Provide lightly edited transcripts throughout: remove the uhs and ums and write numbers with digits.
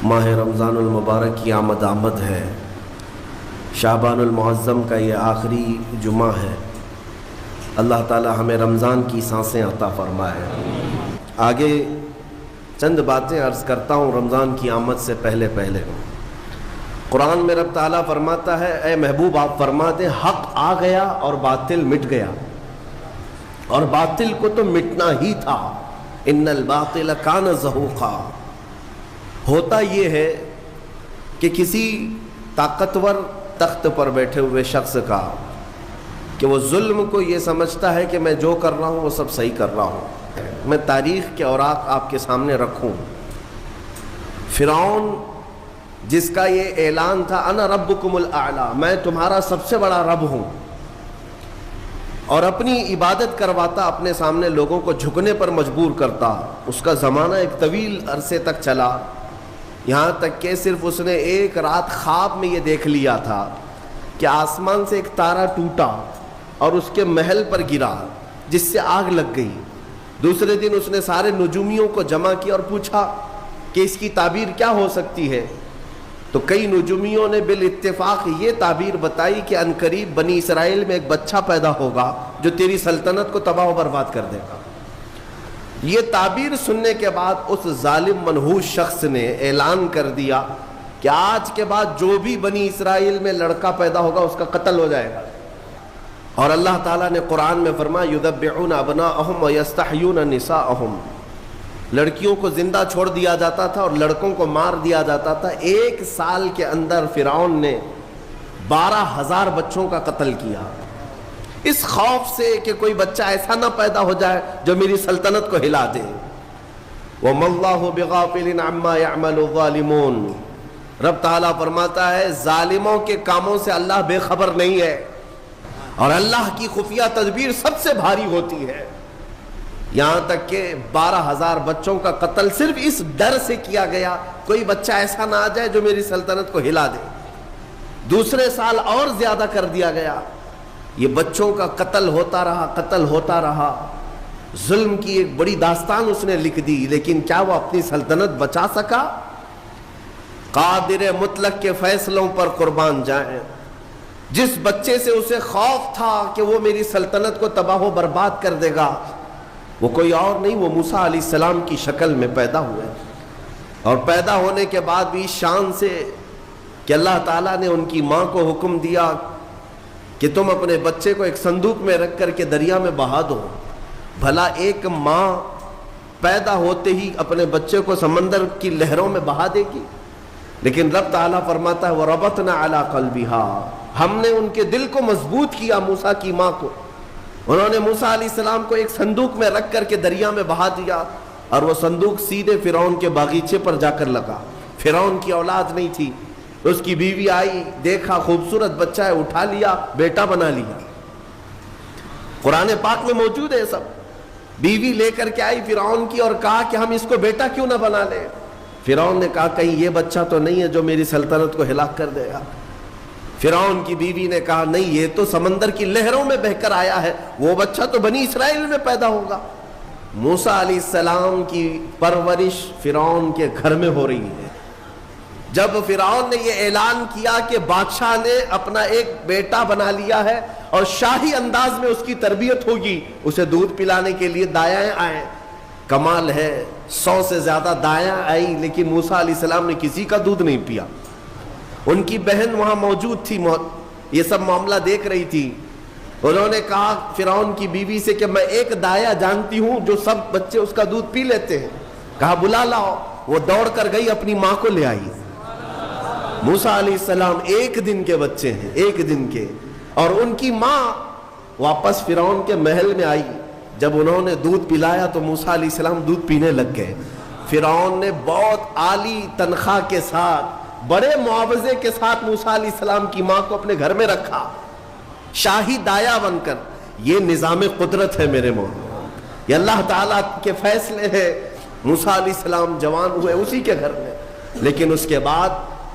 ماہ رمضان المبارک کی آمد ہے۔ شعبان المعظم کا یہ آخری جمعہ ہے۔ اللہ تعالی ہمیں رمضان کی سانسیں عطا فرمائے۔ آگے چند باتیں عرض کرتا ہوں رمضان کی آمد سے پہلے قرآن میں رب تعالیٰ فرماتا ہے، اے محبوب آپ فرما دیں حق آ گیا اور باطل مٹ گیا، اور باطل کو تو مٹنا ہی تھا، ان الباطل کان زہوقا۔ ہوتا یہ ہے کہ کسی طاقتور تخت پر بیٹھے ہوئے شخص کا کہ وہ ظلم کو یہ سمجھتا ہے کہ میں جو کر رہا ہوں وہ سب صحیح کر رہا ہوں۔ میں تاریخ کے اوراق آپ کے سامنے رکھوں۔ فرعون جس کا یہ اعلان تھا انا ربکم الاعلی، میں تمہارا سب سے بڑا رب ہوں، اور اپنی عبادت کرواتا، اپنے سامنے لوگوں کو جھکنے پر مجبور کرتا، اس کا زمانہ ایک طویل عرصے تک چلا، یہاں تک کہ صرف اس نے ایک رات خواب میں یہ دیکھ لیا تھا کہ آسمان سے ایک تارا ٹوٹا اور اس کے محل پر گرا جس سے آگ لگ گئی۔ دوسرے دن اس نے سارے نجومیوں کو جمع کیا اور پوچھا کہ اس کی تعبیر کیا ہو سکتی ہے، تو کئی نجومیوں نے بالاتفاق یہ تعبیر بتائی کہ عنقریب بنی اسرائیل میں ایک بچہ پیدا ہوگا جو تیری سلطنت کو تباہ و برباد کر دے گا۔ یہ تعبیر سننے کے بعد اس ظالم منحوس شخص نے اعلان کر دیا کہ آج کے بعد جو بھی بنی اسرائیل میں لڑکا پیدا ہوگا اس کا قتل ہو جائے گا۔ اور اللہ تعالیٰ نے قرآن میں فرمایا یذبحون ابناءہم ویستحیون نساءہم، لڑکیوں کو زندہ چھوڑ دیا جاتا تھا اور لڑکوں کو مار دیا جاتا تھا۔ 1 سال کے اندر فرعون نے 12,000 بچوں کا قتل کیا، اس خوف سے کہ کوئی بچہ ایسا نہ پیدا ہو جائے جو میری سلطنت کو ہلا دے۔ وَمَا اللَّهُ بِغَافِلٍ عَمَّا يَعْمَلُ الظَّالِمُونَ، رب تعالیٰ فرماتا ہے ظالموں کے کاموں سے اللہ بے خبر نہیں ہے، اور اللہ کی خفیہ تدبیر سب سے بھاری ہوتی ہے۔ یہاں تک کہ 12,000 بچوں کا قتل صرف اس ڈر سے کیا گیا کوئی بچہ ایسا نہ آ جائے جو میری سلطنت کو ہلا دے۔ دوسرے سال اور زیادہ کر دیا گیا، یہ بچوں کا قتل ہوتا رہا۔ ظلم کی ایک بڑی داستان اس نے لکھ دی، لیکن کیا وہ اپنی سلطنت بچا سکا؟ قادر مطلق کے فیصلوں پر قربان جائیں۔ جس بچے سے اسے خوف تھا کہ وہ میری سلطنت کو تباہ و برباد کر دے گا، وہ کوئی اور نہیں، وہ موسیٰ علیہ السلام کی شکل میں پیدا ہوئے، اور پیدا ہونے کے بعد بھی شان سے کہ اللہ تعالیٰ نے ان کی ماں کو حکم دیا کہ تم اپنے بچے کو ایک صندوق میں رکھ کر کے دریا میں بہا دو۔ بھلا ایک ماں پیدا ہوتے ہی اپنے بچے کو سمندر کی لہروں میں بہا دے گی؟ لیکن رب تعالیٰ فرماتا ہے وَرَبَطْنَا عَلَىٰ قَلْبِهَا، ہم نے ان کے دل کو مضبوط کیا، موسیٰ کی ماں کو۔ انہوں نے موسیٰ علیہ السلام کو ایک صندوق میں رکھ کر کے دریا میں بہا دیا، اور وہ صندوق سیدھے فرعون کے باغیچے پر جا کر لگا۔ فرعون کی اولاد نہیں تھی، اس کی بیوی آئی، دیکھا خوبصورت بچہ ہے، اٹھا لیا، بیٹا بنا لیا۔ قرآن پاک میں موجود ہے سب۔ بیوی لے کر کے آئی فرعون کی اور کہا کہ ہم اس کو بیٹا کیوں نہ بنا لیں؟ فرعون نے کہا کہیں یہ بچہ تو نہیں ہے جو میری سلطنت کو ہلاک کر دے گا۔ فرعون کی بیوی نے کہا نہیں، یہ تو سمندر کی لہروں میں بہ کر آیا ہے، وہ بچہ تو بنی اسرائیل میں پیدا ہوگا۔ موسیٰ علیہ السلام کی پرورش فرعون کے گھر میں ہو رہی ہے۔ جب فرعون نے یہ اعلان کیا کہ بادشاہ نے اپنا ایک بیٹا بنا لیا ہے اور شاہی انداز میں اس کی تربیت ہوگی، اسے دودھ پلانے کے لیے دایائیں آئیں۔ کمال ہے، 100 سے زیادہ دایاں آئی، لیکن موسیٰ علیہ السلام نے کسی کا دودھ نہیں پیا۔ ان کی بہن وہاں موجود تھی، یہ سب معاملہ دیکھ رہی تھی۔ انہوں نے کہا فرعون کی بیوی سے کہ میں ایک دایا جانتی ہوں جو سب بچے اس کا دودھ پی لیتے ہیں، کہا بلا لاؤ۔ وہ دوڑ کر گئی، اپنی ماں کو لے آئی۔ موسیٰ علیہ السلام 1 دن کے بچے ہیں، 1 دن کے، اور ان کی ماں واپس فرعون کے محل میں آئی۔ جب انہوں نے دودھ پلایا تو موسیٰ علیہ السلام دودھ پینے لگ گئے۔ فرعون نے بہت عالی تنخواہ کے ساتھ، بڑے معاوضے کے ساتھ موسیٰ علیہ السلام کی ماں کو اپنے گھر میں رکھا، شاہی دایا بن کر۔ یہ نظام قدرت ہے میرے مولانا، یہ اللہ تعالیٰ کے فیصلے ہیں۔ موسیٰ علیہ السلام جوان ہوئے اسی کے گھر میں، لیکن اس کے بعد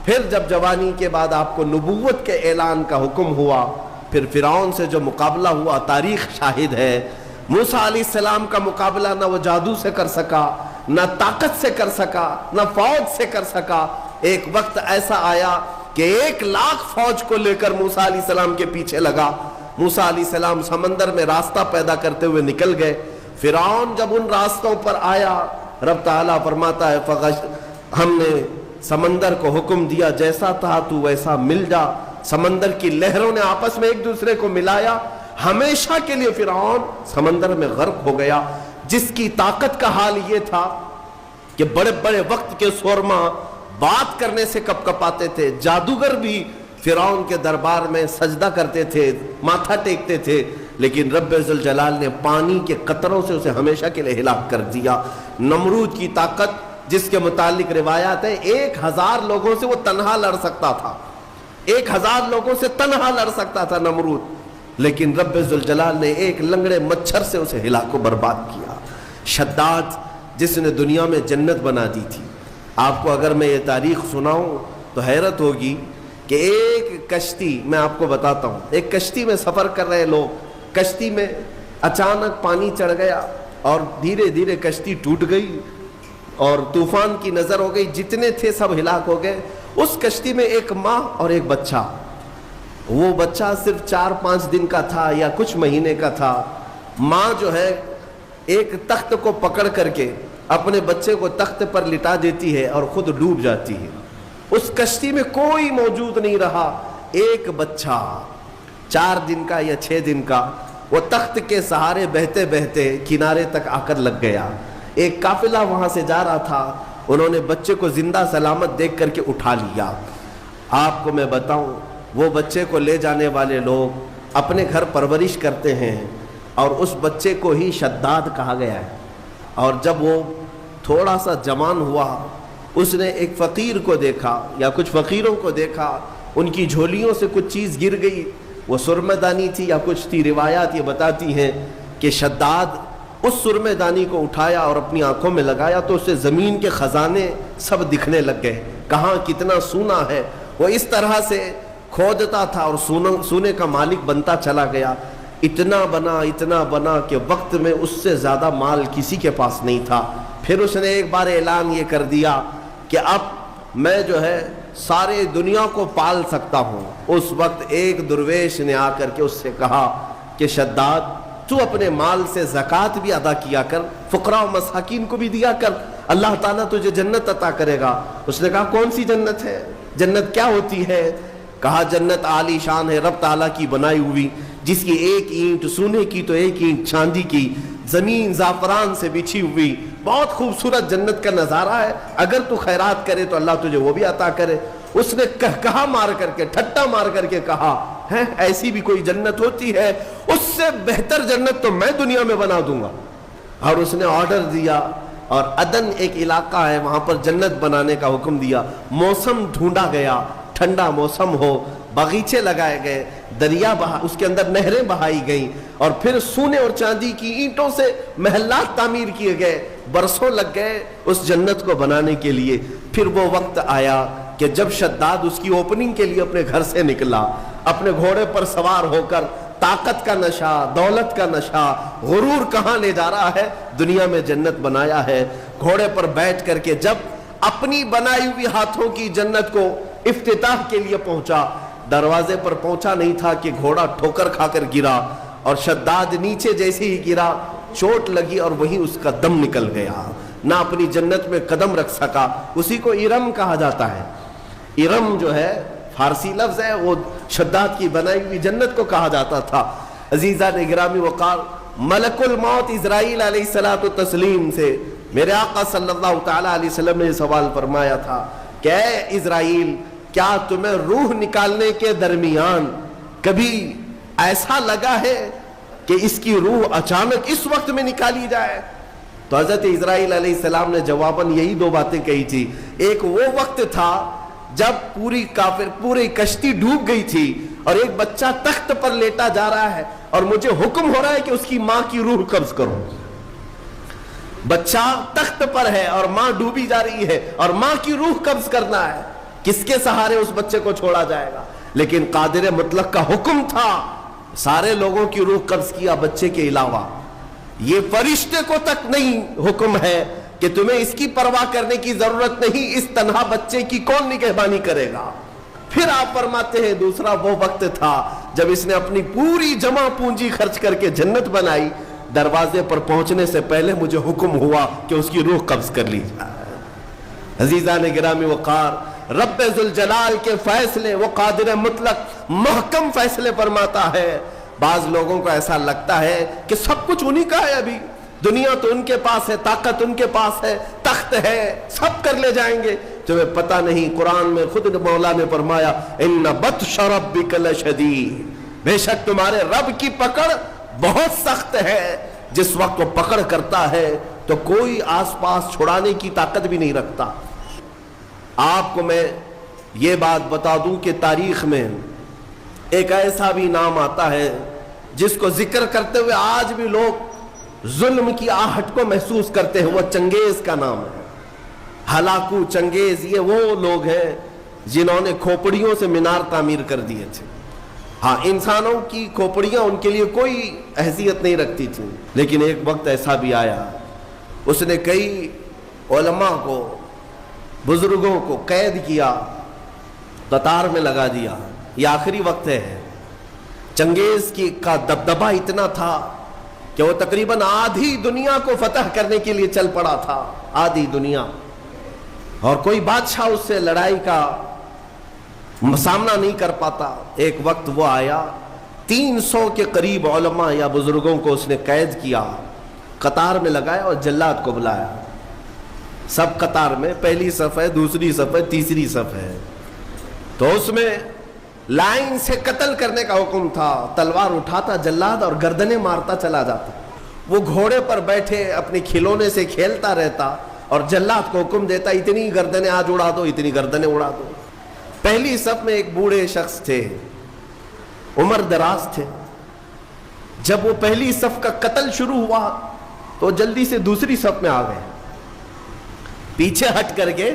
پھر جب جوانی کے بعد آپ کو نبوت کے اعلان کا حکم ہوا، پھر فرعون سے جو مقابلہ ہوا تاریخ شاہد ہے۔ موسیٰ علیہ السلام کا مقابلہ نہ وہ جادو سے کر سکا، نہ طاقت سے کر سکا نہ فوج سے کر سکا. ایک وقت ایسا آیا کہ 1,00,000 فوج کو لے کر موسیٰ علیہ السلام کے پیچھے لگا. موسیٰ علیہ السلام سمندر میں راستہ پیدا کرتے ہوئے نکل گئے. فرعون جب ان راستوں پر آیا, رب تعالیٰ فرماتا ہے ہم نے سمندر کو حکم دیا جیسا تھا تو ویسا مل جا. سمندر کی لہروں نے آپس میں ایک دوسرے کو ملایا. ہمیشہ کے لیے فرعون سمندر میں غرق ہو گیا, جس کی طاقت کا حال یہ تھا کہ بڑے بڑے وقت کے سورما بات کرنے سے کپ کپاتے تھے. جادوگر بھی فرعون کے دربار میں سجدہ کرتے تھے, ماتھا ٹیکتے تھے, لیکن رب ذوالجلال نے پانی کے قطروں سے اسے ہمیشہ کے لیے ہلاک کر دیا. نمرود کی طاقت, جس کے متعلق روایات ہے 1,000 لوگوں سے وہ تنہا لڑ سکتا تھا, 1,000 لوگوں سے تنہا لڑ سکتا تھا نمرود, لیکن رب ذوالجلال نے ایک لنگڑے مچھر سے اسے ہلاک و برباد کیا. شداد, جس نے دنیا میں جنت بنا دی تھی. آپ کو اگر میں یہ تاریخ سناؤں تو حیرت ہوگی کہ ایک کشتی, میں آپ کو بتاتا ہوں, ایک کشتی میں سفر کر رہے لوگ, کشتی میں اچانک پانی چڑھ گیا اور دھیرے دھیرے کشتی ٹوٹ گئی اور طوفان کی نظر ہو گئی, جتنے تھے سب ہلاک ہو گئے. اس کشتی میں ایک ماں اور ایک بچہ. وہ بچہ صرف 4-5 دن کا تھا یا کچھ مہینے کا تھا. ماں جو ہے ایک تخت کو پکڑ کر کے اپنے بچے کو تخت پر لٹا دیتی ہے اور خود ڈوب جاتی ہے. اس کشتی میں کوئی موجود نہیں رہا. ایک بچہ 4 دن کا یا 6 دن کا, وہ تخت کے سہارے بہتے بہتے کنارے تک آ کر لگ گیا. ایک قافلہ وہاں سے جا رہا تھا, انہوں نے بچے کو زندہ سلامت دیکھ کر کے اٹھا لیا. آپ کو میں بتاؤں, وہ بچے کو لے جانے والے لوگ اپنے گھر پرورش کرتے ہیں اور اس بچے کو ہی شداد کہا گیا ہے. اور جب وہ تھوڑا سا جوان ہوا, اس نے ایک فقیر کو دیکھا یا کچھ فقیروں کو دیکھا, ان کی جھولیوں سے کچھ چیز گر گئی, وہ سرمہ دانی تھی یا کچھ تھی. روایات یہ بتاتی ہیں کہ شداد اس سرمہ دانی کو اٹھایا اور اپنی آنکھوں میں لگایا تو اسے زمین کے خزانے سب دکھنے لگ گئے, کہاں کتنا سونا ہے. وہ اس طرح سے کھودتا تھا اور سونے کا مالک بنتا چلا گیا. اتنا بنا کہ وقت میں اس سے زیادہ مال کسی کے پاس نہیں تھا. پھر اس نے ایک بار اعلان یہ کر دیا کہ اب میں جو ہے سارے دنیا کو پال سکتا ہوں. اس وقت ایک درویش نے آ کر کے اس سے کہا کہ شداد, تو اپنے مال سے زکوٰۃ بھی ادا کیا کر, فقراء و مساکین کو بھی دیا کر, اللہ تعالیٰ تجھے جنت عطا کرے گا. اس نے کہا کون سی جنت ہے, جنت کیا ہوتی ہے؟ کہا جنت عالی شان ہے, رب تعالیٰ کی بنائی ہوئی, جس کی ایک اینٹ سونے کی تو ایک اینٹ چاندی کی, زمین زعفران سے بچھی ہوئی, بہت خوبصورت جنت کا نظارہ ہے. اگر تو خیرات کرے تو اللہ تجھے وہ بھی عطا کرے. اس نے کہا مار کر کے, ٹھٹا مار کر کے کہا ہے ایسی بھی کوئی جنت ہوتی ہے؟ اس سے بہتر جنت تو میں دنیا میں بنا دوں گا. اور اس نے آرڈر دیا اور عدن ایک علاقہ ہے, وہاں پر جنت بنانے کا حکم دیا. موسم ڈھونڈا گیا, ٹھنڈا موسم ہو, باغیچے لگائے گئے, دریا اس کے اندر نہریں بہائی گئیں, اور پھر سونے اور چاندی کی اینٹوں سے محلات تعمیر کیے گئے. برسوں لگ گئے اس جنت کو بنانے کے لیے. پھر وہ وقت آیا کہ جب شداد اس کی اوپننگ کے لیے اپنے گھر سے نکلا, اپنے گھوڑے پر سوار ہو کر, طاقت کا نشہ, دولت کا نشہ, غرور کہاں لے جا رہا ہے, دنیا میں جنت بنایا ہے. گھوڑے پر بیٹھ کر کے جب اپنی بنائی ہوئی ہاتھوں کی جنت کو افتتاح کے لیے پہنچا, دروازے پر پہنچا نہیں تھا کہ گھوڑا ٹھوکر کھا کر گرا, اور شداد نیچے جیسے ہی گرا چوٹ لگی اور وہیں اس کا دم نکل گیا. نہ اپنی جنت میں قدم رکھ سکا. اسی کو ارم کہا جاتا ہے. ارم جو ہے فارسی لفظ ہے, وہ شداد کی بنائی ہوئی جنت کو کہا جاتا تھا. عزیزان گرامی وقار, ملک الموت اسرائیل علیہ الصلوۃ والتسلیم سے میرے آقا صلی اللہ تعالی علیہ وسلم نے سوال فرمایا تھا کہ اے اسرائیل, کیا تمہیں روح نکالنے کے درمیان کبھی ایسا لگا ہے کہ اس کی روح اچانک اس وقت میں نکالی جائے؟ تو حضرت اسرائیل علیہ السلام نے جواباً یہی 2 باتیں کہی تھی. ایک وہ وقت تھا جب پوری کشتی ڈوب گئی تھی اور ایک بچہ تخت پر لیٹا جا رہا ہے اور مجھے حکم ہو رہا ہے کہ اس کی ماں کی روح قبض کرو. بچہ تخت پر ہے اور ماں ڈوبی جا رہی ہے اور ماں کی روح قبض کرنا ہے. کس کے سہارے اس بچے کو چھوڑا جائے گا؟ لیکن قادر مطلق کا حکم تھا, سارے لوگوں کی روح قبض کیا بچے کے علاوہ. یہ فرشتے کو تک نہیں حکم ہے کہ تمہیں اس کی پرواہ کرنے کی ضرورت نہیں، اس تنہا بچے کی کون نگہبانی کرے گا؟ پھر آپ فرماتے ہیں دوسرا وہ وقت تھا جب اس نے اپنی پوری جمع پونجی خرچ کر کے جنت بنائی، دروازے پر پہنچنے سے پہلے مجھے حکم ہوا کہ اس کی روح قبض کر لی جائے۔ عزیزان گرامی وقار، رب ذوالجلال کے فیصلے، وہ قادر مطلق محکم فیصلے فرماتا ہے۔ بعض لوگوں کو ایسا لگتا ہے کہ سب کچھ انہی کا ہے، ابھی دنیا تو ان کے پاس ہے، طاقت ان کے پاس ہے، تخت ہے، سب کر لے جائیں گے۔ تمہیں پتہ نہیں، قرآن میں خود مولا نے فرمایا ان بطش ربک لشدید، بے شک تمہارے رب کی پکڑ بہت سخت ہے۔ جس وقت وہ پکڑ کرتا ہے تو کوئی آس پاس چھڑانے کی طاقت بھی نہیں رکھتا۔ آپ کو میں یہ بات بتا دوں کہ تاریخ میں ایک ایسا بھی نام آتا ہے جس کو ذکر کرتے ہوئے آج بھی لوگ ظلم کی آہٹ کو محسوس کرتے ہیں، وہ چنگیز کا نام ہے۔ ہلاکو چنگیز، یہ وہ لوگ ہیں جنہوں نے کھوپڑیوں سے مینار تعمیر کر دیے تھے۔ ہاں، انسانوں کی کھوپڑیاں ان کے لیے کوئی حیثیت نہیں رکھتی تھی، لیکن ایک وقت ایسا بھی آیا اس نے کئی علماء کو، بزرگوں کو قید کیا، قطار میں لگا دیا۔ یہ آخری وقت ہے۔ چنگیز کا دبدبہ اتنا تھا کہ وہ تقریباً آدھی دنیا کو فتح کرنے کے لیے چل پڑا تھا، آدھی دنیا، اور کوئی بادشاہ اس سے لڑائی کا سامنا نہیں کر پاتا۔ ایک وقت وہ آیا، 300 کے قریب علماء یا بزرگوں کو اس نے قید کیا، قطار میں لگایا اور جلاد کو بلایا۔ سب قطار میں، پہلی صف ہے، دوسری صف ہے، تیسری صف ہے، تو اس میں لائن سے قتل کرنے کا حکم تھا۔ تلوار اٹھاتا جلاد اور گردنیں مارتا چلا جاتا۔ وہ گھوڑے پر بیٹھے اپنے کھلونے سے کھیلتا رہتا اور جلاد کو حکم دیتا اتنی گردنیں آج اڑا دو، اتنی گردنیں اڑا دو۔ پہلی صف میں ایک بوڑھے شخص تھے، عمر دراز تھے۔ جب وہ پہلی صف کا قتل شروع ہوا تو جلدی سے دوسری صف میں آ گئے، پیچھے ہٹ کر کے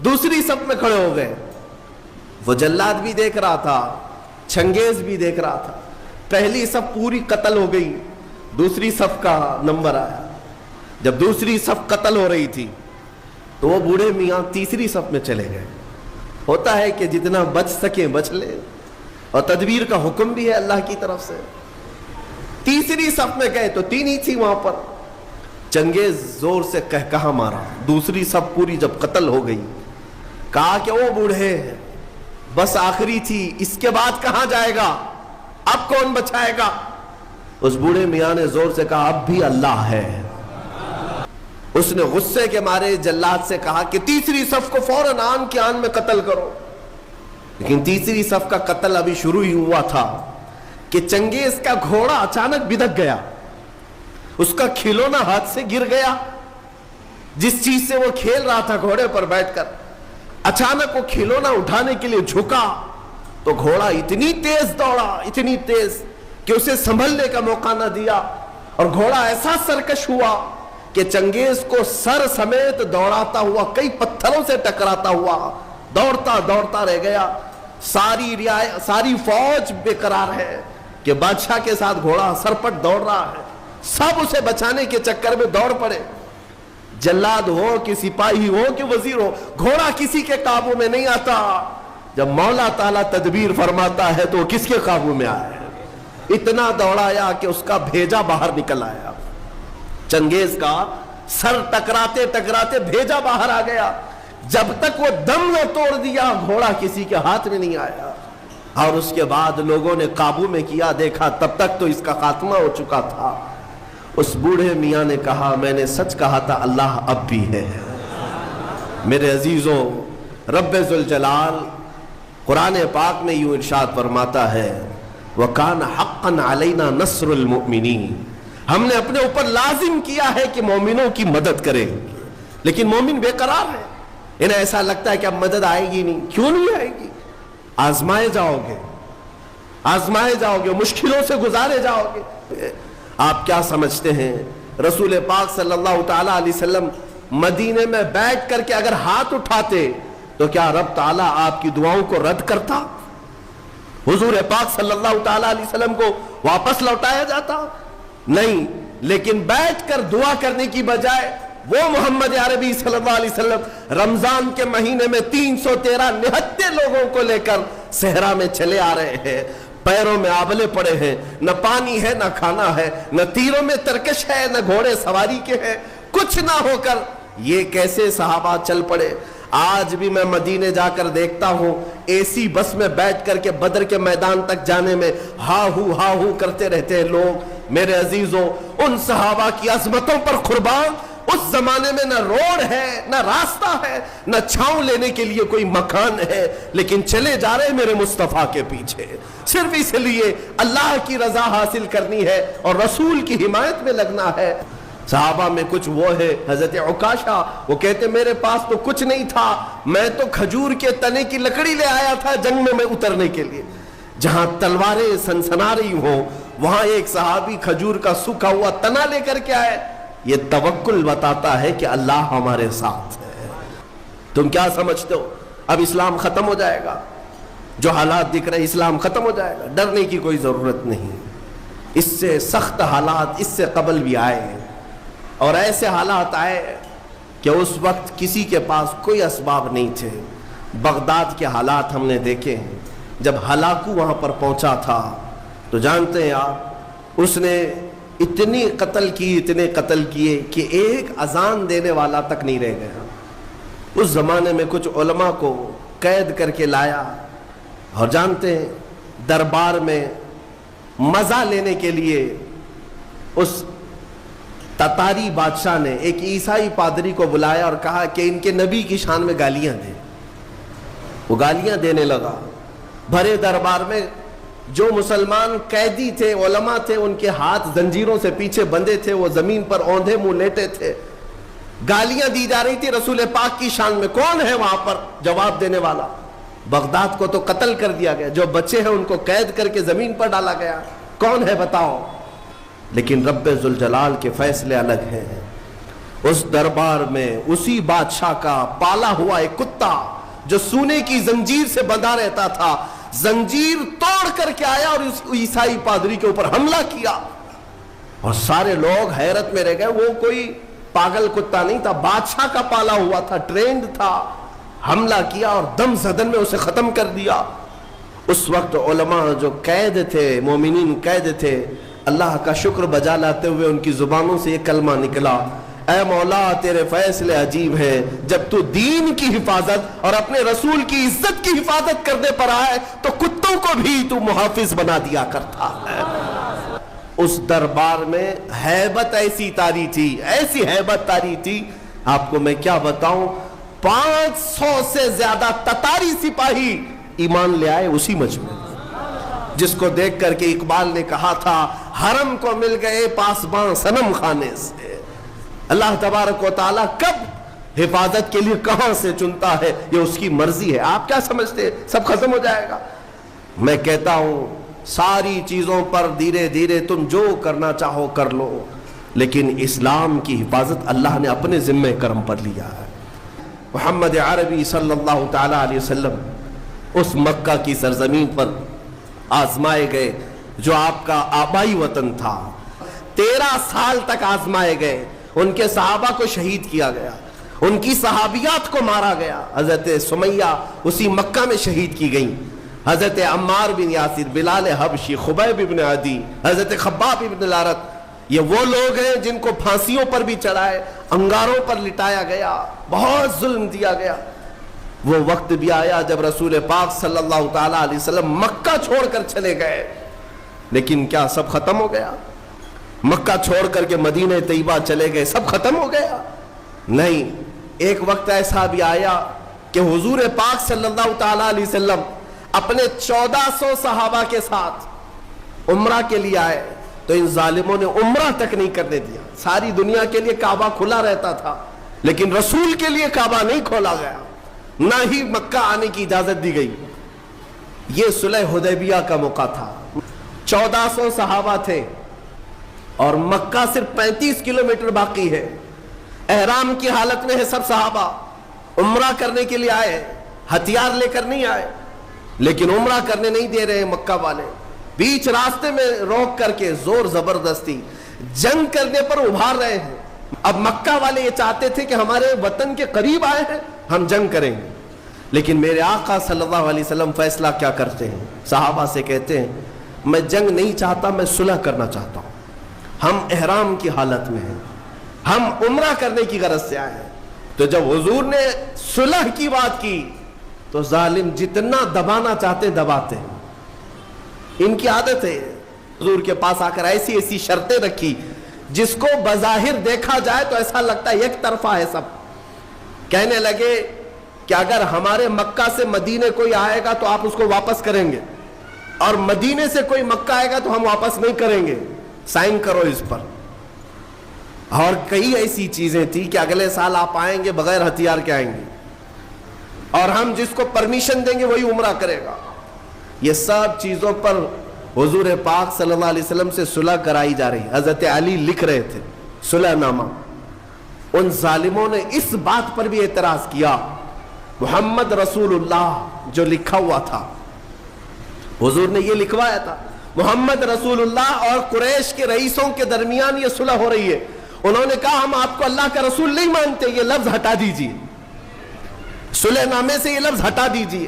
دوسری صف میں کھڑے ہو گئے۔ وہ جلاد بھی دیکھ رہا تھا، چنگیز بھی دیکھ رہا تھا۔ پہلی صف پوری قتل ہو گئی، دوسری صف کا نمبر آیا۔ جب دوسری صف قتل ہو رہی تھی تو وہ بوڑھے میاں تیسری صف میں چلے گئے۔ ہوتا ہے کہ جتنا بچ سکیں بچ لے، اور تدبیر کا حکم بھی ہے اللہ کی طرف سے۔ تیسری صف میں گئے تو 3 ہی تھی وہاں پر۔ چنگیز زور سے کہا مارا، دوسری صف پوری جب قتل ہو گئی، کہا کہ وہ بوڑھے بس آخری تھی، اس کے بعد کہاں جائے گا، اب کون بچائے گا؟ اس بوڑھے میاں نے زور سے کہا اب بھی اللہ ہے۔ اس نے غصے کے مارے جلاد سے کہا کہ تیسری صف کو فوراً آن کے آن میں قتل کرو۔ لیکن تیسری صف کا قتل ابھی شروع ہی ہوا تھا کہ چنگیز کا گھوڑا اچانک بدک گیا، اس کا کھلونا ہاتھ سے گر گیا، جس چیز سے وہ کھیل رہا تھا گھوڑے پر بیٹھ کر۔ اچانک وہ کھلونا اٹھانے کے لیے جھکا تو گھوڑا اتنی تیز دوڑا، اتنی تیز کہ اسے سنبھلنے کا موقع نہ دیا، اور گھوڑا ایسا سرکش ہوا کہ چنگیز کو سر سمیت دوڑاتا ہوا، کئی پتھروں سے ٹکراتا ہوا دوڑتا دوڑتا رہ گیا۔ ساری فوج بے قرار ہے کہ بادشاہ کے ساتھ گھوڑا سرپٹ دوڑ رہا ہے، سب اسے بچانے کے چکر میں دوڑ پڑے۔ جلاد ہو کہ سپاہی ہو کہ وزیر ہو، گھوڑا کسی کے قابو میں نہیں آتا۔ جب مولا تعالیٰ تدبیر فرماتا ہے تو وہ کس کے قابو میں آئے؟ اتنا دوڑایا کہ اس کا بھیجا باہر نکل آیا۔ چنگیز کا سر ٹکراتے ٹکراتے بھیجا باہر آ گیا۔ جب تک وہ دم نہ توڑ دیا گھوڑا کسی کے ہاتھ میں نہیں آیا، اور اس کے بعد لوگوں نے قابو میں کیا، دیکھا تب تک تو اس کا خاتمہ ہو چکا تھا۔ اس بوڑھے میاں نے کہا میں نے سچ کہا تھا، اللہ اب بھی ہے۔ میرے عزیزوں، رب ذوالجلال قرآن پاک میں یوں ارشاد فرماتا ہے وَكَانَ حَقًّا عَلَيْنَا نَصْرُ الْمُؤْمِنِينَ، ہم نے اپنے اوپر لازم کیا ہے کہ مومنوں کی مدد کریں۔ لیکن مومن بے قرار ہے، انہیں ایسا لگتا ہے کہ اب مدد آئے گی نہیں۔ کیوں نہیں آئے گی؟ آزمائے جاؤ گے، آزمائے جاؤ گے، مشکلوں سے گزارے جاؤ گے۔ آپ کیا سمجھتے ہیں رسول پاک صلی اللہ تعالیٰ علیہ وسلم مدینے میں بیٹھ کر کے اگر ہاتھ اٹھاتے تو کیا رب تعالیٰ آپ کی دعاؤں کو رد کرتا؟ حضور پاک صلی اللہ تعالیٰ علیہ وسلم کو واپس لوٹایا جاتا؟ نہیں، لیکن بیٹھ کر دعا کرنے کی بجائے وہ محمد عربی صلی اللہ علیہ وسلم رمضان کے مہینے میں 313 نہتے لوگوں کو لے کر صحرا میں چلے آ رہے ہیں، پیروں میں آبلے پڑے ہیں، نہ پانی ہے نہ کھانا ہے، نہ تیروں میں ترکش ہے نہ گھوڑے سواری کے ہیں، کچھ نہ ہو کر یہ کیسے صحابہ چل پڑے۔ آج بھی میں مدینے جا کر دیکھتا ہوں، اے سی بس میں بیٹھ کر کے بدر کے میدان تک جانے میں ہا ہو کرتے رہتے ہیں لوگ۔ میرے عزیزوں، ان صحابہ کی عظمتوں پر قربان، اس زمانے میں نہ روڈ ہے نہ راستہ ہے نہ چھاؤں لینے کے لیے کوئی مکان ہے، لیکن چلے جا رہے میرے مصطفیٰ کے پیچھے، صرف اس لیے اللہ کی رضا حاصل کرنی ہے اور رسول کی حمایت میں لگنا ہے۔ صحابہ میں کچھ وہ ہے، حضرت عکاشہ، وہ کہتے میرے پاس تو کچھ نہیں تھا، میں تو کھجور کے تنے کی لکڑی لے آیا تھا جنگ میں اترنے کے لیے۔ جہاں تلواریں سنسنا رہی ہوں وہاں ایک صحابی کھجور کا سوکھا ہوا تنا لے کر کے آئے۔ یہ توکل بتاتا ہے کہ اللہ ہمارے ساتھ ہے۔ تم کیا سمجھتے ہو اب اسلام ختم ہو جائے گا؟ جو حالات دکھ رہے اسلام ختم ہو جائے گا؟ ڈرنے کی کوئی ضرورت نہیں۔ اس سے سخت حالات اس سے قبل بھی آئے ہیں، اور ایسے حالات آئے کہ اس وقت کسی کے پاس کوئی اسباب نہیں تھے۔ بغداد کے حالات ہم نے دیکھے ہیں، جب ہلاکو وہاں پر پہنچا تھا تو جانتے ہیں آپ، اس نے اتنے قتل کیے کہ ایک اذان دینے والا تک نہیں رہ گیا۔ اس زمانے میں کچھ علماء کو قید کر کے لایا، اور جانتے ہیں دربار میں مزہ لینے کے لیے اس تتاری بادشاہ نے ایک عیسائی پادری کو بلایا اور کہا کہ ان کے نبی کی شان میں گالیاں دیں۔ وہ گالیاں دینے لگا۔ بھرے دربار میں جو مسلمان قیدی تھے، علماء تھے، ان کے ہاتھ زنجیروں سے پیچھے بندھے تھے، وہ زمین پر اوندھے منہ لیٹے تھے، گالیاں دی جا رہی تھی رسول پاک کی شان میں۔ کون ہے وہاں پر جواب دینے والا؟ بغداد کو تو قتل کر دیا گیا، جو بچے ہیں ان کو قید کر کے زمین پر ڈالا گیا، کون ہے بتاؤ؟ لیکن رب ذوالجلال کے فیصلے الگ ہیں۔ اس دربار میں اسی بادشاہ کا پالا ہوا ایک کتا جو سونے کی زنجیر سے بندھا رہتا تھا، زنجیر توڑ کر کے آیا اور اس عیسائی پادری کے اوپر حملہ کیا، اور سارے لوگ حیرت میں رہ گئے۔ وہ کوئی پاگل کتا نہیں تھا، بادشاہ کا پالا ہوا تھا، ٹرینڈ تھا۔ حملہ کیا اور دم زدن میں اسے ختم کر دیا۔ اس وقت علماء جو قید تھے، مومنین قید تھے، اللہ کا شکر بجا لاتے ہوئے ان کی زبانوں سے یہ کلمہ نکلا، اے مولا تیرے فیصلے عجیب ہیں، جب تو دین کی حفاظت اور اپنے رسول کی عزت کی حفاظت کرنے پر آئے تو کتوں کو بھی تو محافظ بنا دیا کرتا ہے۔ اس دربار میں ہیبت ایسی تاری تھی، ایسی ہیبت تاری تھی، آپ کو میں کیا بتاؤں، 500 سے زیادہ تتاری سپاہی ایمان لے آئے اسی مجمع، جس کو دیکھ کر کے اقبال نے کہا تھا، حرم کو مل گئے پاسباں صنم خانے سے۔ اللہ تبارک و تعالیٰ کب حفاظت کے لیے کہاں سے چنتا ہے یہ اس کی مرضی ہے۔ آپ کیا سمجھتے ہیں سب ختم ہو جائے گا؟ میں کہتا ہوں ساری چیزوں پر دھیرے دھیرے تم جو کرنا چاہو کر لو، لیکن اسلام کی حفاظت اللہ نے اپنے ذمہ کرم پر لیا ہے۔ محمد عربی صلی اللہ تعالیٰ علیہ وسلم اس مکہ کی سرزمین پر آزمائے گئے جو آپ کا آبائی وطن تھا، 13 سال تک آزمائے گئے، ان کے صحابہ کو شہید کیا گیا، ان کی صحابیات کو مارا گیا، حضرت سمیہ اسی مکہ میں شہید کی گئیں، حضرت عمار بن یاسر، بلال حبشی، خبیب بن عدی، حضرت خباب بن الارت، یہ وہ لوگ ہیں جن کو پھانسیوں پر بھی چڑھائے، انگاروں پر لٹایا گیا، بہت ظلم دیا گیا۔ وہ وقت بھی آیا جب رسول پاک صلی اللہ تعالیٰ علیہ وسلم مکہ چھوڑ کر چلے گئے، لیکن کیا سب ختم ہو گیا؟ مکہ چھوڑ کر کے مدینہ طیبہ چلے گئے، سب ختم ہو گیا؟ نہیں، ایک وقت ایسا بھی آیا کہ حضور پاک صلی اللہ تعالیٰ علیہ وسلم اپنے 1400 صحابہ کے ساتھ عمرہ کے لیے آئے تو ان ظالموں نے عمرہ تک نہیں کرنے دیا۔ ساری دنیا کے لیے کعبہ کھلا رہتا تھا، لیکن رسول کے لیے کعبہ نہیں کھولا گیا، نہ ہی مکہ آنے کی اجازت دی گئی۔ یہ صلح حدیبیہ کا موقع تھا، 1400 صحابہ تھے اور مکہ صرف 35 کلومیٹر باقی ہے، احرام کی حالت میں ہے سب صحابہ، عمرہ کرنے کے لیے آئے، ہتھیار لے کر نہیں آئے، لیکن عمرہ کرنے نہیں دے رہے مکہ والے، بیچ راستے میں روک کر کے زور زبردستی جنگ کرنے پر ابھار رہے ہیں۔ اب مکہ والے یہ چاہتے تھے کہ ہمارے وطن کے قریب آئے ہیں، ہم جنگ کریں گے، لیکن میرے آقا صلی اللہ علیہ وسلم فیصلہ کیا کرتے ہیں؟ صحابہ سے کہتے ہیں میں جنگ نہیں چاہتا، میں صلح کرنا چاہتا ہوں، ہم احرام کی حالت میں ہیں، ہم عمرہ کرنے کی غرض سے آئے ہیں۔ تو جب حضور نے صلح کی بات کی تو ظالم جتنا دبانا چاہتے دباتے ہیں، ان کی عادت ہے۔ حضور کے پاس آ کر ایسی ایسی شرطیں رکھی جس کو بظاہر دیکھا جائے تو ایسا لگتا ہے یک طرفہ ہے سب۔ کہنے لگے کہ اگر ہمارے مکہ سے مدینے کوئی آئے گا تو آپ اس کو واپس کریں گے، اور مدینے سے کوئی مکہ آئے گا تو ہم واپس نہیں کریں گے، سائن کرو اس پر۔ اور کئی ایسی چیزیں تھی کہ اگلے سال آپ آئیں گے بغیر ہتھیار کے آئیں گے، اور ہم جس کو پرمیشن دیں گے وہی عمرہ کرے گا۔ یہ سب چیزوں پر حضور پاک صلی اللہ علیہ وسلم سے صلح کرائی جا رہی۔ حضرت علی لکھ رہے تھے صلح نامہ، ان ظالموں نے اس بات پر بھی اعتراض کیا، محمد رسول اللہ جو لکھا ہوا تھا، حضور نے یہ لکھوایا تھا محمد رسول اللہ اور قریش کے رئیسوں کے درمیان یہ صلح ہو رہی ہے، انہوں نے کہا ہم آپ کو اللہ کا رسول نہیں مانتے، یہ لفظ ہٹا دیجئے، صلح نامے سے یہ لفظ ہٹا دیجئے۔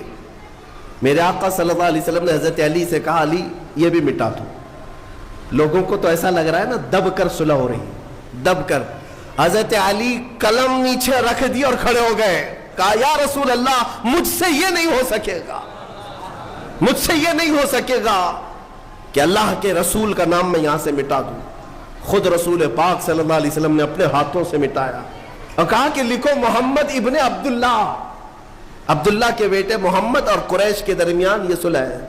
میرے آقا صلی اللہ علیہ وسلم نے حضرت علی سے کہا علی یہ بھی مٹا دو، لوگوں کو تو ایسا لگ رہا ہے نا دب کر صلح ہو رہی ہے، دب کر۔ حضرت علی قلم نیچے رکھ دی اور کھڑے ہو گئے، کہا یا رسول اللہ مجھ سے یہ نہیں ہو سکے گا، مجھ سے یہ نہیں ہو سکے گا کہ اللہ کے رسول کا نام میں یہاں سے مٹا دوں۔ خود رسول پاک صلی اللہ علیہ وسلم نے اپنے ہاتھوں سے مٹایا اور کہا کہ لکھو محمد ابن عبداللہ، عبداللہ کے بیٹے محمد اور قریش کے درمیان یہ صلح ہے۔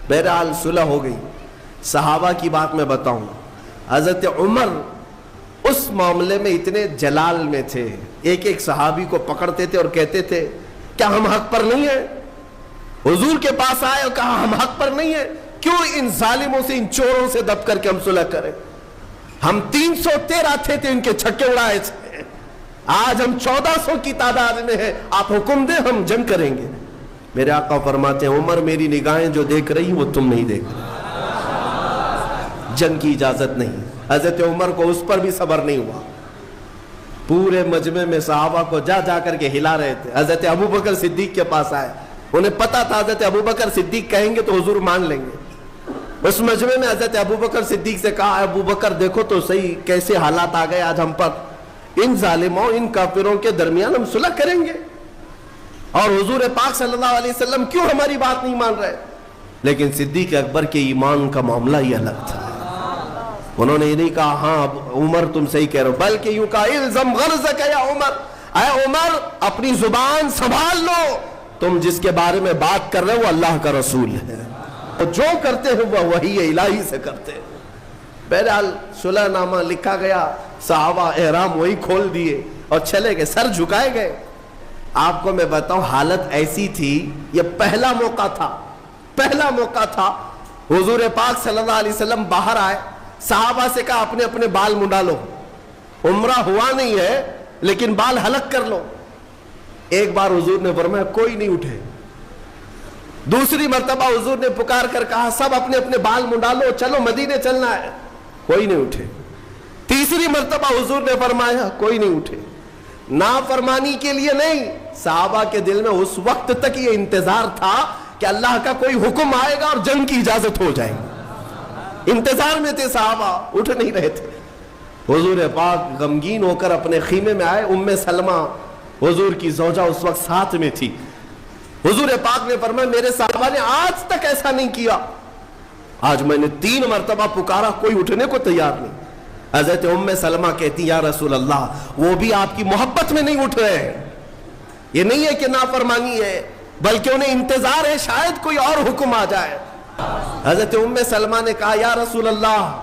بہرحال صلح ہو گئی۔ صحابہ کی بات میں بتاؤں، حضرت عمر اس معاملے میں اتنے جلال میں تھے، ایک ایک صحابی کو پکڑتے تھے اور کہتے تھے کیا ہم حق پر نہیں ہیں؟ حضور کے پاس آئے اور کہا ہم حق پر نہیں ہیں، کیوں ان ظالموں سے، ان چوروں سے دب کر کے ہم صلح کریں؟ ہم 313 تھے ان کے چھکے اڑائے تھے، آج ہم 1400 کی تعداد میں ہیں، آپ حکم دیں ہم جنگ کریں گے۔ میرے آقا فرماتے ہیں عمر میری نگاہیں جو دیکھ رہی وہ تم نہیں دیکھ رہے، جنگ کی اجازت نہیں۔ حضرت عمر کو اس پر بھی صبر نہیں ہوا، پورے مجمع میں صحابہ کو جا جا کر کے ہلا رہے تھے۔ حضرت ابو بکر صدیق کے پاس آئے، انہیں پتا تھا حضرت ابو بکر صدیق کہیں گے تو حضور مان لیں گے۔ اس مجمع میں حضرت ابو بکر صدیق سے کہا ابو بکر دیکھو تو صحیح کیسے حالات آ گئے آج ہم پر، ان ظالموں ان کافروں کے درمیان ہم صلح کریں گے اور حضور پاک صلی اللہ علیہ وسلم کیوں ہماری بات نہیں مان رہے؟ لیکن صدیق اکبر کے ایمان کا معاملہ ہی الگ تھا، انہوں نے یہ نہیں کہا ہاں عمر تم صحیح کہہ رہے ہو، بلکہ یوں کہا الزم غرضک یا عمر، اے عمر اپنی زبان سنبھال لو، تم جس کے بارے میں بات کر رہے ہو وہ اللہ کا رسول ہے، جو کرتے ہیں وہ وحی الہی سے کرتے ہیں۔ بہرحال صلح نامہ لکھا گیا، صحابہ احرام وہی کھول دیے اور چلے گئے، سر جھکائے گئے۔ آپ کو میں بتاؤں حالت ایسی تھی، یہ پہلا موقع تھا، پہلا موقع تھا، حضور پاک صلی اللہ علیہ وسلم باہر آئے، صحابہ سے کہا اپنے اپنے بال منڈا لو، عمرہ ہوا نہیں ہے لیکن بال حلق کر لو۔ ایک بار حضور نے فرمایا کوئی نہیں اٹھے، دوسری مرتبہ حضور نے پکار کر کہا سب اپنے اپنے بال منڈا لو، چلو مدینے چلنا ہے، کوئی نہیں اٹھے۔ تیسری مرتبہ حضور نے فرمایا کوئی نہیں اٹھے۔ نافرمانی کے لیے نہیں، صحابہ کے دل میں اس وقت تک یہ انتظار تھا کہ اللہ کا کوئی حکم آئے گا اور جنگ کی اجازت ہو جائے گی، انتظار میں تھے صحابہ، اٹھ نہیں رہے تھے۔ حضور پاک غمگین ہو کر اپنے خیمے میں آئے، ام سلمہ حضور کی زوجہ اس وقت ساتھ میں تھی۔ حضور پاک نے فرمایا میرے صحابہ نے آج تک ایسا نہیں کیا، آج میں نے 3 مرتبہ پکارا کوئی اٹھنے کو تیار نہیں۔ حضرت ام سلمہ کہتی یا رسول اللہ وہ بھی آپ کی محبت میں نہیں اٹھ رہے، یہ نہیں ہے کہ نافرمانی ہے بلکہ انہیں انتظار ہے شاید کوئی اور حکم آ جائے۔ حضرت ام سلمہ نے کہا یا رسول اللہ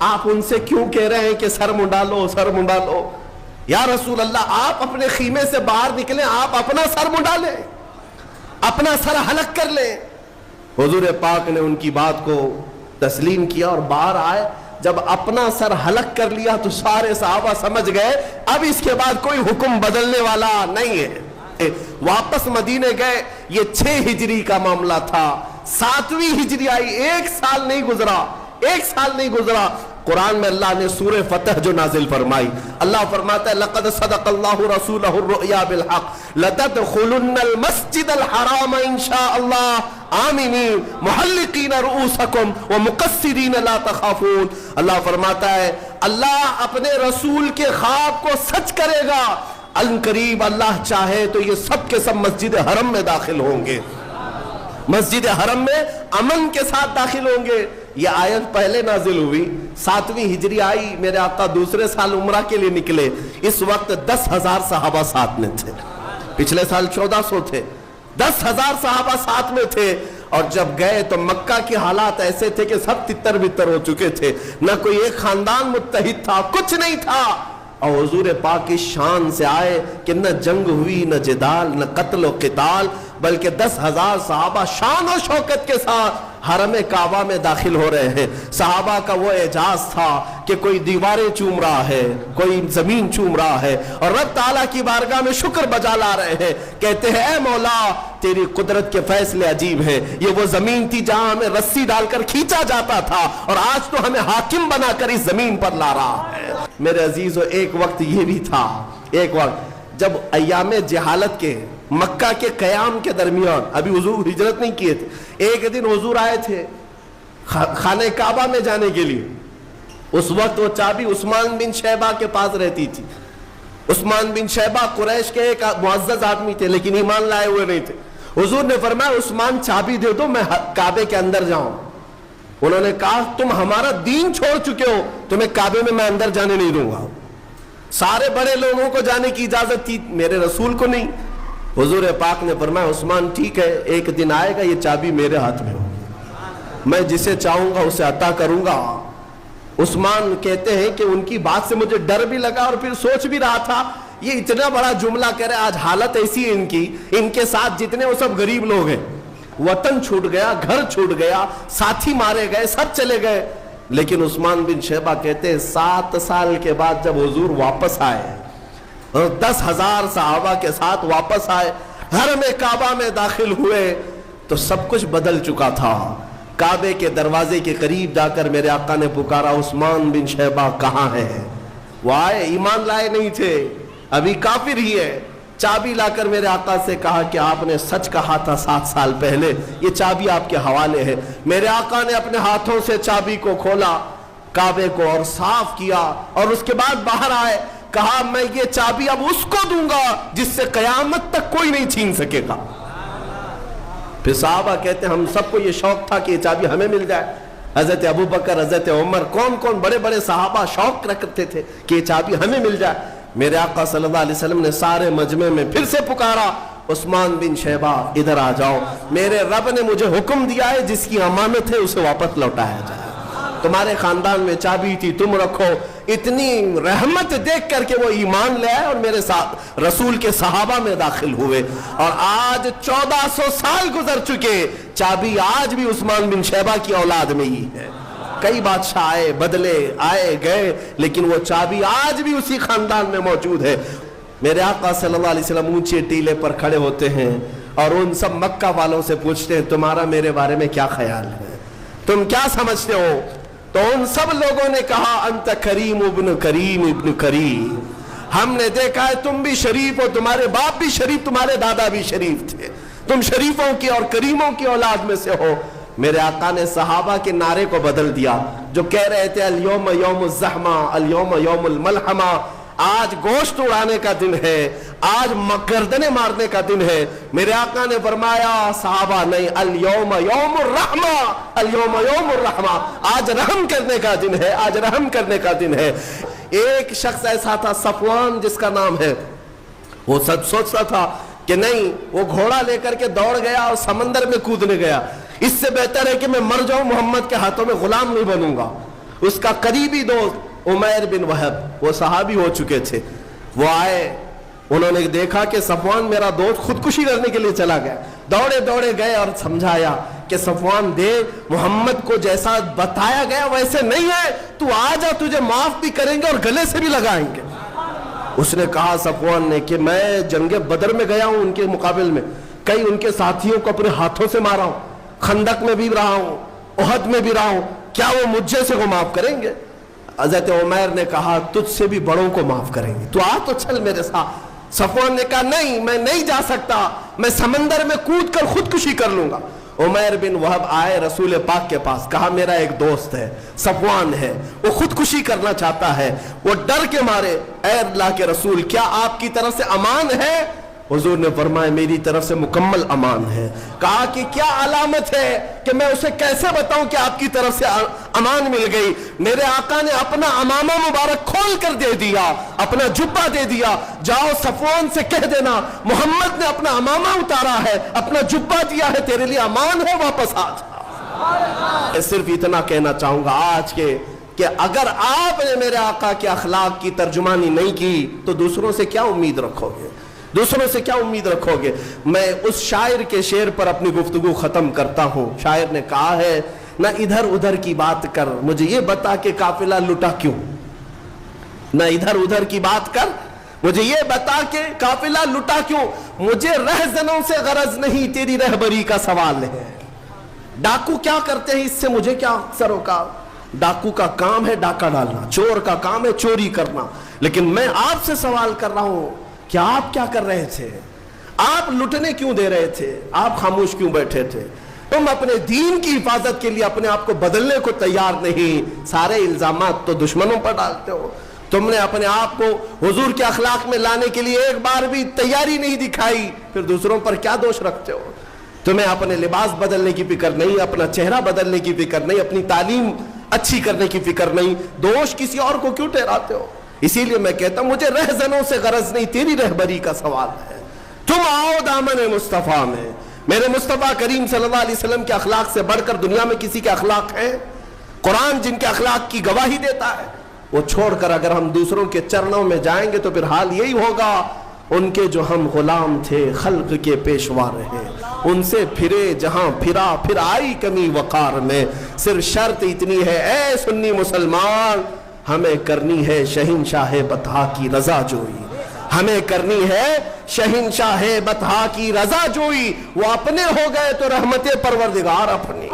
آپ ان سے کیوں کہہ رہے ہیں کہ سر منڈا لو، سر منڈا لو؟ یا رسول اللہ آپ اپنے خیمے سے باہر نکلیں، آپ اپنا سر منڈا لیں، اپنا سر حلق کر لیں۔ حضور پاک نے ان کی بات کو تسلیم کیا اور باہر آئے، جب اپنا سر حلق کر لیا تو سارے صحابہ سمجھ گئے اب اس کے بعد کوئی حکم بدلنے والا نہیں ہے۔ واپس مدینے گئے، یہ 6 ہجری کا معاملہ تھا، 7ویں ہجری آئی، 1 سال نہیں گزرا، 1 سال نہیں گزرا، قرآن میں اللہ نے سورہ فتح جو نازل فرمائی، اللہ فرماتا ہے لقد صدق اللہ رسولہ الرؤیا بالحق لتدخلن المسجد الحرام ان شاء اللہ آمنین محلقین رؤوسکم ومقصرین لا تخافون۔ اللہ فرماتا ہے اللہ اپنے رسول کے خواب کو سچ کرے گا، ان قریب اللہ چاہے تو یہ سب کے سب مسجد حرم میں داخل ہوں گے، مسجد حرم میں امن کے ساتھ داخل ہوں گے۔ یہ آیت پہلے نازل ہوئی، 7ویں ہجری آئی، میرے آقا دوسرے سال عمرہ کے لیے نکلے، اس وقت 10,000 صحابہ ساتھ میں تھے، پچھلے سال 1400 تھے، 10,000 صحابہ ساتھ میں تھے، اور جب گئے تو مکہ کے حالات ایسے تھے کہ سب تتر بتر ہو چکے تھے، نہ کوئی ایک خاندان متحد تھا، کچھ نہیں تھا، اور حضور پاک کی شان سے آئے کہ نہ جنگ ہوئی، نہ جدال، نہ قتل و قتال، بلکہ 10,000 صحابہ شان و شوکت کے ساتھ حرم کعبہ میں داخل ہو رہے ہیں۔ صحابہ کا وہ اعجاز تھا کہ کوئی دیواریں چوم رہا ہے، کوئی زمین چوم رہا ہے، اور رب تعالیٰ کی بارگاہ میں شکر بجا لا رہے ہیں، کہتے ہیں اے مولا تیری قدرت کے فیصلے عجیب ہیں، یہ وہ زمین تھی جہاں ہمیں رسی ڈال کر کھینچا جاتا تھا، اور آج تو ہمیں حاکم بنا کر اس زمین پر لا رہا ہے۔ میرے عزیزو، ایک وقت یہ بھی تھا، ایک وقت جب ایام جہالت کے مکہ کے قیام کے درمیان، ابھی حضور ہجرت نہیں کیے تھے، ایک دن حضور آئے تھے خانہ کعبہ میں جانے کے لیے، اس وقت وہ چابی عثمان بن شیبہ کے پاس رہتی تھی۔ عثمان بن شیبہ قریش کے ایک معزز آدمی تھے، لیکن ایمان لائے ہوئے نہیں تھے۔ حضور نے فرمایا عثمان چابی دے دو، میں کعبے کے اندر جاؤں۔ انہوں نے کہا تم ہمارا دین چھوڑ چکے ہو، تمہیں کعبے میں اندر جانے نہیں دوں گا۔ سارے بڑے لوگوں کو جانے کی اجازت تھی، میرے رسول کو نہیں۔ حضور پاک نے فرمایا عثمان ٹھیک ہے، ایک دن آئے گا یہ چابی میرے ہاتھ میں ہوگی، میں جسے چاہوں گا اسے عطا کروں گا۔ عثمان کہتے ہیں کہ ان کی بات سے مجھے ڈر بھی لگا، اور پھر سوچ بھی رہا تھا یہ اتنا بڑا جملہ کہہ رہے، آج حالت ایسی ہے ان کے ساتھ جتنے وہ سب غریب لوگ ہیں، وطن چھوٹ گیا، گھر چھوٹ گیا، ساتھی مارے گئے، سب چلے گئے، لیکن عثمان بن شیبہ کہتے ہیں 7 سال کے بعد جب حضور واپس آئے اور 10,000 صحابہ کے ساتھ واپس آئے، حرم کعبہ میں داخل ہوئے تو سب کچھ بدل چکا تھا۔ کعبے کے دروازے کے قریب جا کر میرے آقا نے پکارا عثمان بن شیبہ کہاں ہے؟ وہ آئے، ایمان لائے نہیں تھے، ابھی کافر ہی ہے، چابی لا کر میرے آقا سے کہا کہ آپ نے سچ کہا تھا 7 سال پہلے، یہ چابی آپ کے حوالے ہے۔ میرے آقا نے اپنے ہاتھوں سے چابی کو کھولا، کعبے کو اور صاف کیا، اور اس کے بعد باہر آئے، کہا میں یہ چابی اب اس کو دوں گا جس سے قیامت تک کوئی نہیں چھین سکے گا۔ پھر صحابہ کہتے ہیں ہم سب کو یہ شوق تھا کہ یہ چابی ہمیں مل جائے، حضرت ابو بکر، حضرت عمر، کون بڑے بڑے صحابہ شوق رکھتے تھے کہ یہ چابی ہمیں مل جائے۔ میرے آقا صلی اللہ علیہ وسلم نے سارے مجمع میں پھر سے پکارا عثمان بن شیبہ ادھر آ جاؤ، میرے رب نے مجھے حکم دیا ہے جس کی امانت ہے اسے واپس لوٹایا جائے، تمہارے خاندان میں چابی تھی تم رکھو۔ اتنی رحمت دیکھ کر کے وہ ایمان لے آئے اور میرے ساتھ رسول کے صحابہ میں داخل ہوئے، اور آج 1400 سال گزر چکے، چابی آج بھی عثمان بن شیبہ کی اولاد میں ہی ہے۔ کئی بادشاہ آئے بدلے، آئے گئے، لیکن وہ چابی آج بھی اسی خاندان میں موجود ہے۔ میرے آقا صلی اللہ علیہ وسلم اونچے ٹیلے پر کھڑے ہوتے ہیں اور ان سب مکہ والوں سے پوچھتے ہیں تمہارا میرے بارے میں کیا خیال ہے، تم کیا سمجھتے ہو؟ تو ان سب لوگوں نے کہا انت کریم ابن کریم ابن کریم، ہم نے دیکھا ہے تم بھی شریف ہو، تمہارے باپ بھی شریف، تمہارے دادا بھی شریف تھے، تم شریفوں کی اور کریموں کی اولاد میں سے ہو۔ میرے آقا نے صحابہ کے نعرے کو بدل دیا جو کہہ رہے تھے الیوم یوم الزحمہ، الیوم یوم الملحمہ، آج گوشت اڑانے کا دن ہے، آج گردنیں مارنے کا دن ہے۔ میرے آقا نے فرمایا صحابہ نہیں، الیوم یوم الرحمہ، الیوم یوم الرحمہ، آج رحم کرنے کا دن ہے، آج رحم کرنے کا دن ہے۔ ایک شخص ایسا تھا صفوان جس کا نام ہے، وہ سب سوچتا تھا کہ نہیں، وہ گھوڑا لے کر کے دوڑ گیا اور سمندر میں کودنے گیا، اس سے بہتر ہے کہ میں مر جاؤں، محمد کے ہاتھوں میں غلام نہیں بنوں گا۔ اس کا قریبی دوست عمیر بن وہب، وہ صحابی ہو چکے تھے، وہ آئے، انہوں نے دیکھا کہ صفوان میرا دوست خودکشی کرنے کے لیے چلا گیا، دوڑے دوڑے گئے اور سمجھایا کہ صفوان دے، محمد کو جیسا بتایا گیا ویسے نہیں ہے، تو آ جا، تجھے معاف بھی کریں گے اور گلے سے بھی لگائیں گے۔ اس نے کہا صفوان نے کہ میں جنگ بدر میں گیا ہوں، ان کے مقابل میں کئی ان کے ساتھیوں کو اپنے ہاتھوں سے مارا ہوں، خندق میں بھی رہا ہوں، احد میں بھی رہا ہوں، کیا وہ مجھ جیسے کو معاف کریں گے؟ حضرت عمیر نے کہا تجھ سے بھی بڑوں کو معاف کریں گے، تو آ تو چل میرے ساتھ۔ صفوان نے کہا نہیں میں نہیں جا سکتا، میں سمندر میں کود کر خودکشی کر لوں گا۔ عمیر بن وہب آئے رسول پاک کے پاس، کہا میرا ایک دوست ہے صفوان ہے، وہ خودکشی کرنا چاہتا ہے، وہ ڈر کے مارے، اے اللہ کے رسول کیا آپ کی طرف سے امان ہے؟ حضور نے فرمایا میری طرف سے مکمل امان ہے۔ کہا کہ کیا علامت ہے کہ میں اسے کیسے بتاؤں کہ آپ کی طرف سے امان مل گئی؟ میرے آقا نے اپنا امامہ مبارک کھول کر دے دیا، اپنا جبہ دے دیا، جاؤ صفوان سے کہہ دینا محمد نے اپنا امامہ اتارا ہے، اپنا جبہ دیا ہے، تیرے لیے امان ہے، واپس آ جا۔ میں صرف اتنا کہنا چاہوں گا آج کے کہ اگر آپ نے میرے آقا کے اخلاق کی ترجمانی نہیں کی تو دوسروں سے کیا امید رکھو گے؟ دوسروں سے کیا امید رکھو گے؟ میں اس شاعر کے شعر پر اپنی گفتگو ختم کرتا ہوں۔ شاعر نے کہا ہے نہ ادھر ادھر کی بات کر، مجھے یہ بتا کہ قافلہ لٹا کیوں؟ نہ ادھر ادھر کی بات کر، مجھے یہ بتا کہ قافلہ لٹا کیوں؟ مجھے رہزنوں سے غرض نہیں، تیری رہبری کا سوال ہے۔ ڈاکو کیا کرتے ہیں اس سے مجھے کیا سروکار؟ ڈاکو کا کام ہے ڈاکہ ڈالنا، چور کا کام ہے چوری کرنا، لیکن میں آپ سے سوال کر رہا ہوں کہ آپ کیا کر رہے تھے؟ آپ لٹنے کیوں دے رہے تھے؟ آپ خاموش کیوں بیٹھے تھے؟ تم اپنے دین کی حفاظت کے لیے اپنے آپ کو بدلنے کو تیار نہیں، سارے الزامات تو دشمنوں پر ڈالتے ہو۔ تم نے اپنے آپ کو حضور کے اخلاق میں لانے کے لیے ایک بار بھی تیاری نہیں دکھائی، پھر دوسروں پر کیا دوش رکھتے ہو؟ تمہیں اپنے لباس بدلنے کی فکر نہیں، اپنا چہرہ بدلنے کی فکر نہیں، اپنی تعلیم اچھی کرنے کی فکر نہیں، دوش کسی اور کو کیوں ٹھہراتے ہو؟ اسی لیے میں کہتا ہوں مجھے رہزنوں سے غرض نہیں، تیری رہبری کا سوال ہے۔ تم آؤ دامن مصطفیٰ میں، میرے مصطفیٰ کریم صلی اللہ علیہ وسلم کے اخلاق سے بڑھ کر دنیا میں کسی کے اخلاق ہیں؟ قرآن جن کے اخلاق کی گواہی دیتا ہے، وہ چھوڑ کر اگر ہم دوسروں کے چرنوں میں جائیں گے تو پھر حال یہی ہوگا ان کے جو ہم غلام تھے خلق کے پیشوا رہے، ان سے پھرے جہاں پھرا، پھر آئی کمی وقار میں، صرف شرط اتنی ہے اے سنی مسلمان، ہمیں کرنی ہے شہنشاہ بطحا کی رضا جوئی، ہمیں کرنی ہے شہنشاہ بطحا کی رضا جوئی، وہ اپنے ہو گئے تو رحمت پروردگار اپنی۔